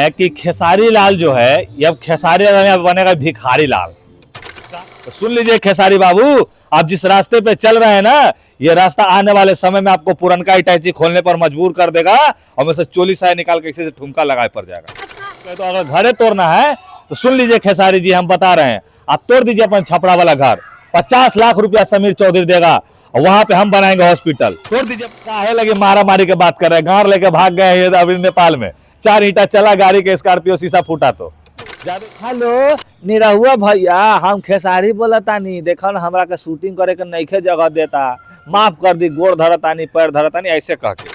हैं कि खेसारी लाल जो है ये अब खेसारी लाल अब बनेगा भिखारी लाल। तो सुन लीजिए खेसारी बाबू, आप जिस रास्ते पे चल रहे हैं ना, ये रास्ता आने वाले समय में आपको पुरनका इटाची खोलने पर मजबूर कर देगा और में से चोली साया निकाल के इसी से ठुमका लगाए पड़ जाएगा। तो अगर घरे तोड़ना है तो सुन लीजिए खेसारी जी, हम बता रहे हैं, आप तोड़ दीजिए अपन छपरा वाला घर, 50 लाख रुपया समीर चौधरी देगा और वहां पे हम बनाएंगे हॉस्पिटल। तोड़ दीजिए। काहे लगे मारा मारी के बात कर रहे हैं, गांव लेके भाग गए हैं अभी नेपाल में, 4 ईंटा चला गाड़ी के, स्कॉर्पियो शीशा फूटा। तो हेलो निरहुआ भैया, हम खेसारी बोलतानी, देखो ना हमरा के शूटिंग करे के नइखे जगह देता, माफ कर दी, गोड़ धरतानी पैर धरतानी ऐसे कह के।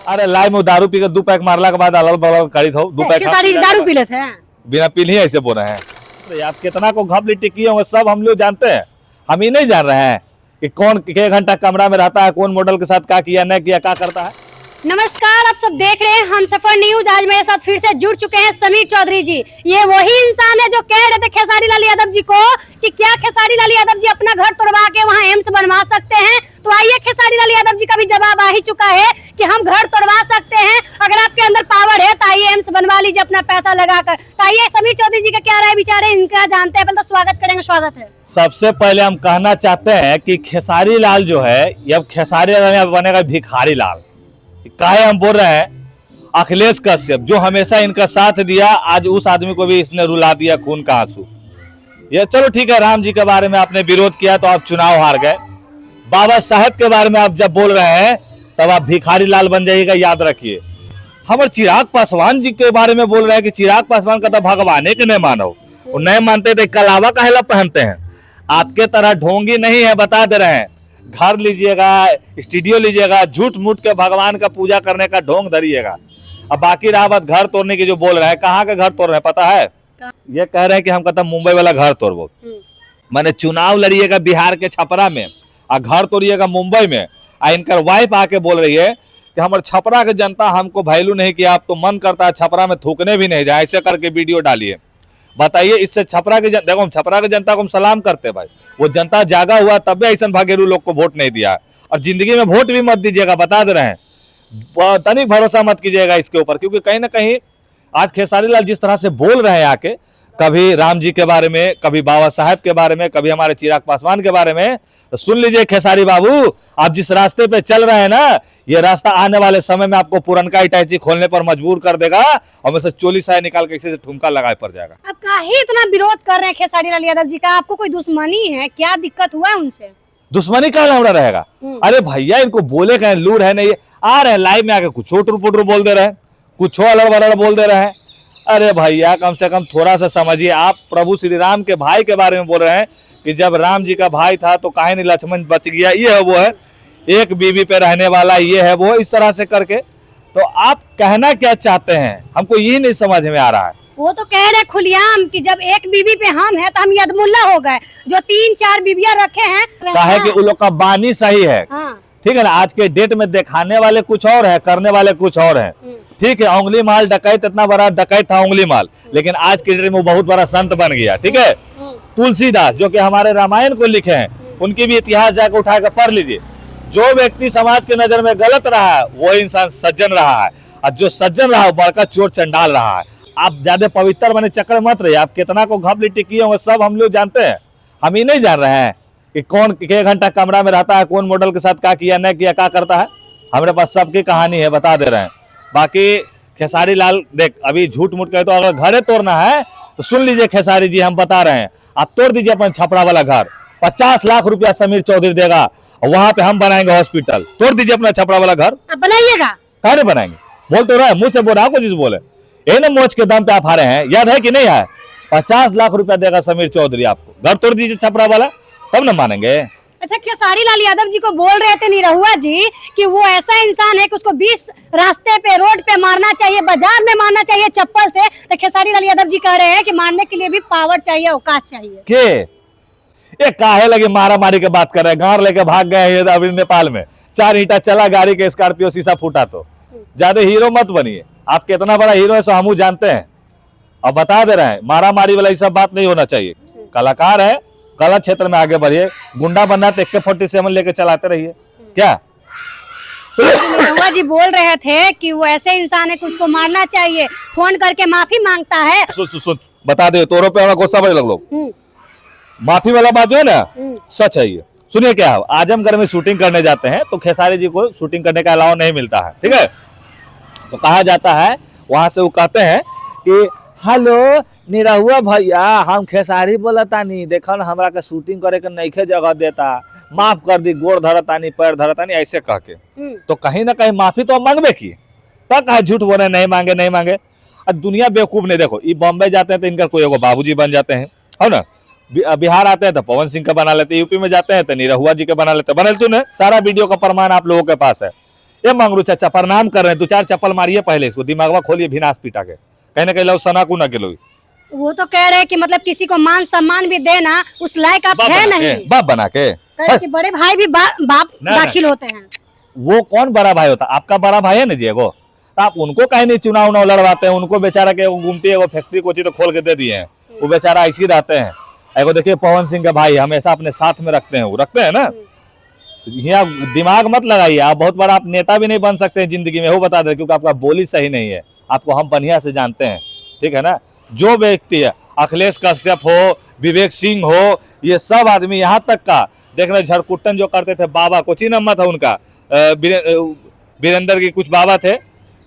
अरे लाइव में दारू पी के 2 पैक मारला के बाद अलग बगल करी थो 2 पैक खेसारी दारू पी लेते हैं, बिना पीली ऐसे बोल रहे हैं। तो आप कितना को घप लिट्टी किए होंगे सब हम लोग जानते हैं, हम ही नहीं जान रहे हैं कि कौन के घंटा कमरा में रहता है, कौन मॉडल के साथ क्या किया नहीं किया, क्या करता है। नमस्कार, आप सब देख रहे हैं हमसफर न्यूज। आज मेरे साथ फिर से जुड़ चुके हैं समीर चौधरी जी। ये वही इंसान है जो कह रहे थे खेसारी लाल यादव जी को कि क्या खेसारी लाल यादव जी अपना घर तोड़वा के वहां एम्स बनवा सकते हैं। तो आइए, खेसारी लाल यादव जी का भी जवाब आ ही चुका है कि हम घर तोड़वा सकते हैं, अगर आपके अंदर पावर है तो आइए एम्स बनवा लीजिए अपना पैसा लगाकर। तो आइए समीर चौधरी जी का क्या राय विचार है इनका जानते हैं। पहले तो स्वागत करेंगे। स्वागत है। सबसे पहले हम कहना चाहते हैं कि खेसारी लाल जो है ये अब खेसारी लाल बनेगा भिखारी लाल। काहे हम बोल रहे हैं, अखिलेश कश्यप जो हमेशा इनका साथ दिया, आज उस आदमी को भी इसने रुला दिया खून का आंसू। ये चलो ठीक है, राम जी के बारे में आपने विरोध किया तो आप चुनाव हार गए, बाबा साहेब के बारे में आप जब बोल रहे हैं तब आप भिखारी लाल बन जाइएगा, याद रखिए। हमारे चिराग पासवान जी के बारे में बोल रहे हैं कि चिराग पासवान का तो भगवान के नहीं मानो, वो नहीं मानते थे, कलावा का हेला पहनते हैं। आपके तरह ढोंगी नहीं है, बता दे रहे हैं। घर लीजिएगा, स्टूडियो लीजिएगा, झूठ मूठ के भगवान का पूजा करने का ढोंग धरिएगा। अब बाकी रहा बात घर तोड़ने की, जो बोल रहे हैं कहाँ का घर तोड़ रहे हैं पता है? ये कह रहे हैं कि हम कहते मुंबई वाला घर तोड़बो। मैंने चुनाव लड़िएगा बिहार के छपरा में और घर तोड़िएगा मुंबई में। इनकर वाइफ आके बोल रही है कि हमारे छपरा के जनता हमको वैल्यू नहीं किया, आप तो मन करता है छपरा में थूकने भी नहीं जाए, ऐसे करके वीडियो डालिए। बताइए, इससे छपरा के देखो, हम छपरा के जनता को हम सलाम करते भाई, वो जनता जागा हुआ तब भी ऐसा भागेरू लोग को वोट नहीं दिया। और जिंदगी में वोट भी मत दीजिएगा, बता दे रहे हैं, तनिक भरोसा मत कीजिएगा इसके ऊपर, क्योंकि कहीं ना कहीं आज खेसारी लाल जिस तरह से बोल रहे हैं आके, कभी राम जी के बारे में, कभी बाबा साहेब के बारे में, कभी हमारे चिराग पासवान के बारे में, तो सुन लीजिए खेसारी बाबू, आप जिस रास्ते पे चल रहे हैं ना, ये रास्ता आने वाले समय में आपको पुरनका इटाची खोलने पर मजबूर कर देगा और में से चोली साया निकाल के इसी से ठुमका लगाए पड़ जाएगा। अब काहे इतना विरोध कर रहे हैं खेसारी लाल यादव जी का? आपको कोई दुश्मनी है क्या? दिक्कत हुआ है उनसे? दुश्मनी का लौड़ा रहेगा? अरे भैया, इनको बोले कहें लूर है नहीं, आ रहे हैं लाइव में आके कुछ उटर पुटर बोल दे रहे हैं, कुछ अलग बलड़ बोल दे रहे हैं। अरे भैया, कम से कम थोड़ा सा समझिए। आप प्रभु श्री राम के भाई के बारे में बोल रहे हैं कि जब राम जी का भाई था तो काहे नहीं लक्ष्मण बच गया, ये है वो है, एक बीवी पे रहने वाला, ये है वो, इस तरह से करके। तो आप कहना क्या चाहते हैं, हमको ये नहीं समझ में आ रहा है। वो तो कह रहे खुलियाम कि जब एक बीवी पे हम है तो हम यदमुल्ला हो गए, जो 3-4 बीवियां रखे हैं। कहे कि उन लोग का बानी सही है, ठीक है ना। आज के डेट में दिखाने वाले कुछ और है, करने वाले कुछ और है, ठीक है। उंगली माल डकैत, इतना बड़ा डकैत था उंगली माल, लेकिन आज के डेट में बहुत बड़ा संत बन गया, ठीक है। तुलसीदास जो कि हमारे रामायण को लिखे हैं, उनकी भी इतिहास जाकर उठा कर पढ़ लीजिए। जो व्यक्ति समाज की नजर में गलत रहा है वो इंसान सज्जन रहा है, और जो सज्जन रहा है बड़का चोर चंडाल रहा है। आप ज्यादा पवित्र बने चक्कर मत रहिए, आप कितना को घप लिट्टी किए होंगे सब हम लोग जानते हैं, हम ही नहीं जान रहे हैं कि कौन के घंटा कमरा में रहता है, कौन मॉडल के साथ क्या किया नहीं किया, क्या करता है। हमारे पास सबकी कहानी है, बता दे रहे हैं। बाकी खेसारी लाल देख, अभी झूठ मूठ कहे तो अगर घरे तोड़ना है तो सुन लीजिए खेसारी जी, हम बता रहे हैं, आप तोड़ दीजिए अपन छपरा वाला घर, 50 लाख रुपया समीर चौधरी देगा और वहां पे हम बनाएंगे हॉस्पिटल। तोड़ दीजिए अपना छपरा वाला घर। बनाइएगा? कहाँ बनाएंगे? बोल तो रहा है, मुंह से बोल रहा है, कुछ बोले ये ना, मोच के दम पे आप हारे हैं, याद है कि नहीं है? 50 लाख रुपया देगा समीर चौधरी आपको, घर तोड़ दीजिए छपरा वाला, तब ना मानेंगे। अच्छा, खेसारी लाल यादव जी को बोल रहे थे निरहुआ जी कि वो ऐसा इंसान है कि उसको 20 रास्ते पे, रोड पे मारना चाहिए, बाजार में मारना चाहिए चप्पल से। तो खेसारी लाल यादव जी कह रहे हैं कि मारने के लिए भी पावर चाहिए, औकात चाहिए। के ये काहे लगे मारा मारी के बात कर रहे हैं, गांव लेके भाग गए हैं अभी नेपाल में, 4 ईंटा चला गाड़ी के, स्कॉर्पियो शीशा फूटा। तो ज्यादा हीरो मत बनिए, आप कितना बड़ा हीरो है सो हम जानते हैं। अब बता दे रहे हैं, मारा मारी वाला ये सब बात नहीं होना चाहिए। कलाकार है, कला क्षेत्र में आगे बढ़िए, गुंडा बनना तो AK-47 लेके चलाते रहिए क्या। निरहुआ जी बोल रहे थे कि वो ऐसे इंसान है कि उसको मारना चाहिए, फोन करके माफी मांगता है। सुन सुन सुन, बता दे तोरो पे गुस्सा बज लोग। हम्म, माफी वाला बात जो है ना, हम्म, सच है ये। सुनिए क्या है, आजमगढ़ में शूटिंग करने जाते हैं तो खेसारी जी को शूटिंग करने का अलाउ नहीं मिलता है, ठीक है। तो कहा जाता है, वहां से वो कहते हैं कि हेलो निरहुआ भैया, हम खेसारी बोलतानी, देखो ना हमरा के शूटिंग करे के नइखे जगह देता, माफ कर दी, गोड़ धरतानी, पैर धरतानी, ऐसे कह के। तो कहीं ना कहीं माफी तो मांगबे की, तो कहा झूठ बोले नहीं मांगे नहीं मांगे। अब दुनिया बेवकूफ नहीं, देखो ये बॉम्बे जाते हैं तो इनका कोई एगो बाबूजी बन जाते हैं, है ना। बिहार आते हैं तो पवन सिंह का बना लेते, यूपी में जाते हैं तो निरहुआ जी के बना लेते, बनल तू ने, सारा वीडियो का प्रमाण आप लोगों के पास है। ये मंगरू चाचा प्रणाम कर रहे हैं, 2-4 चप्पल मारिए पहले इसको, दिमागवा खोलिए विनाश पीटा के, कहीं ना कहीं लो सनाकू ना के लो। वो तो कह रहे हैं कि मतलब किसी को मान सम्मान भी देना उस लायक आप है नहीं। बाप बना के कह रहे कि बड़े भाई भी बाप ना, दाखिल होते हैं। वो कौन बड़ा भाई होता, आपका बड़ा भाई है ना जी एगो, तो आप उनको कहीं नहीं चुनाव उनाव लड़वाते हैं, उनको बेचारा के घूमती है वो फैक्ट्री कोची तो खोल के दे दिए हैं, वो बेचारा ऐसे ही रहते हैं। एगो देखिए पवन सिंह के भाई हमेशा अपने साथ में रखते हैं, वो रखते हैं ना। यहाँ दिमाग मत लगाइए, आप बहुत बड़ा आप नेता भी नहीं बन सकते हैं जिंदगी में, वो बता दे, क्योंकि आपका बोली सही नहीं है, आपको हम बढ़िया से जानते हैं, ठीक है ना। जो व्यक्ति है, अखिलेश कश्यप हो, विवेक सिंह हो, ये सब आदमी, यहाँ तक का देख रहे झड़कुट्टन जो करते थे, बाबा कोची नम्मा था उनका, वीरेंद्र की कुछ बाबा थे,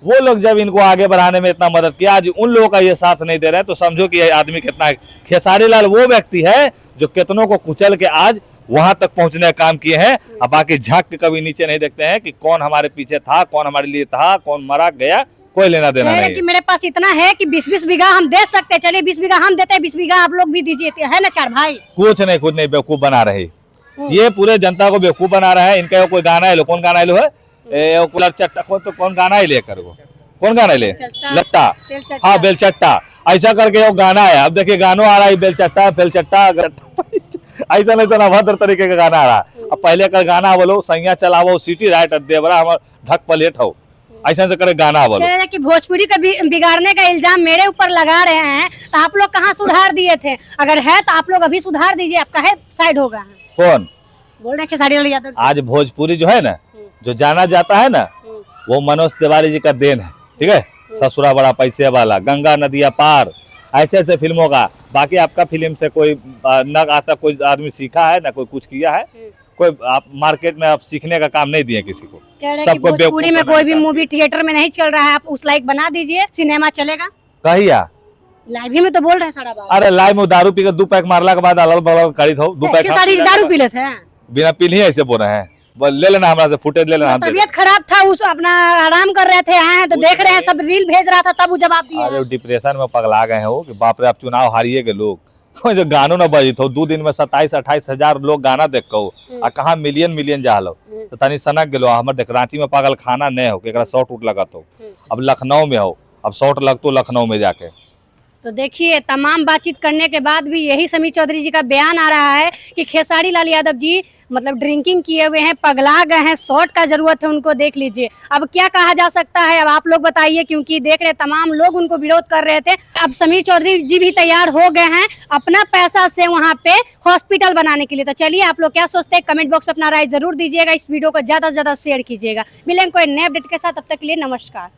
वो लोग जब इनको आगे बढ़ाने में इतना मदद किया, आज उन लोगों का ये साथ नहीं दे रहे हैं, तो समझो कि ये आदमी कितना। खेसारी लाल वो व्यक्ति है जो कितनों को कुचल के आज वहां तक पहुंचने का काम किए हैं, अब बाकी झांक के कभी नीचे नहीं देखते हैं कि कौन हमारे पीछे था, कौन हमारे लिए था, कौन मरा गया, कोई लेना देना नहीं कि मेरे पास इतना है कि 20-20 बीघा हम दे सकते हैं, चलिए 20 बीघा हम देते हैं, 20 बीघा आप लोग भी दीजिए, है ना चार भाई। कुछ नहीं, खुद नहीं बेवकूफ बना रहे, ये पूरे जनता को बेवकूफ बना रहा है। इनका कोई गाना है, कौन गाना है चट्टा, कौन गाना है लेकर, कौन गाना ले, लट्टा, हाँ बेलचट्टा, ऐसा करके वो गाना है। अब देखिए गानों आ रहा है बेलचट्टा बेलचट्टा, ऐसा नहीं तो अभद्र तरीके का गाना आ रहा है। अब पहले का गाना बोलो सैया चलावो सिटी राइट देवरा हमार ढक पलेट हो, ऐसा से करे गाना बोलो। कि भोजपुरी का बिगाड़ने का इल्जाम मेरे ऊपर लगा रहे हैं, तो आप लोग कहाँ सुधार दिए थे? अगर है तो आप लोग अभी सुधार दीजिए, आपका है साइड होगा। कौन बोल रहे खेसारी लाल यादव? आज भोजपुरी जो है ना, जो जाना जाता है ना, वो मनोज तिवारी जी का देन है, ठीक है। ससुरा बड़ा पैसे वाला, गंगा नदिया पार, ऐसे ऐसे फिल्मों का। बाकी आपका फिल्म से कोई न आता कोई आदमी सीखा है ना कोई कुछ किया है, कोई आप मार्केट में आप सीखने का काम नहीं दिए किसी को। सबको भोजपुरी में कोई भी मूवी थिएटर में नहीं चल रहा है, आप उस लाइक बना दीजिए, सिनेमा चलेगा। कहिया लाइव ही में तो बोल रहे हैं सारा बात। अरे लाइव में दारू पी के 2 पैक मारला के बाद अलग बगल करी था 2 पैक दारू पी लेते हैं, बिना पीली ऐसे बोल रहे हैं। ले लेना हमरा से फुटेज ले लेना। तबीयत खराब था, उस अपना आराम कर रहे थे, आए हैं तो देख रहे हैं सब रील भेज रहा था, तब वो जवाब दिया। अरे डिप्रेशन में पगला गए हैं वो कि बाप रे आप चुनाव हारिए के लोग। जो गानों न बजी थो 2 दिन में 27-28 हजार लोग गाना देख को, आ कहाँ मिलियन जालो, तो तनी सनक गेलो। हमर देख रांची में पागल खाना नहीं हो, एकरा शॉट उट लगा तो अब लखनऊ में हो, अब शॉट लगतो लखनऊ में जाके। तो देखिए तमाम बातचीत करने के बाद भी यही समीर चौधरी जी का बयान आ रहा है कि खेसारी लाल यादव जी मतलब ड्रिंकिंग किए हुए हैं, पगला गए हैं, शॉट का जरूरत है उनको, देख लीजिए। अब क्या कहा जा सकता है, अब आप लोग बताइए, क्योंकि देख रहे तमाम लोग उनको विरोध कर रहे थे। अब समीर चौधरी जी भी तैयार हो गए हैं अपना पैसा से वहां पे हॉस्पिटल बनाने के लिए। तो चलिए आप लोग क्या सोचते हैं, कमेंट बॉक्स में अपना राय जरूर दीजिएगा, इस वीडियो को ज्यादा से ज्यादा शेयर कीजिएगा। मिलेंगे कोई नए अपडेट के साथ, तब तक के लिए नमस्कार।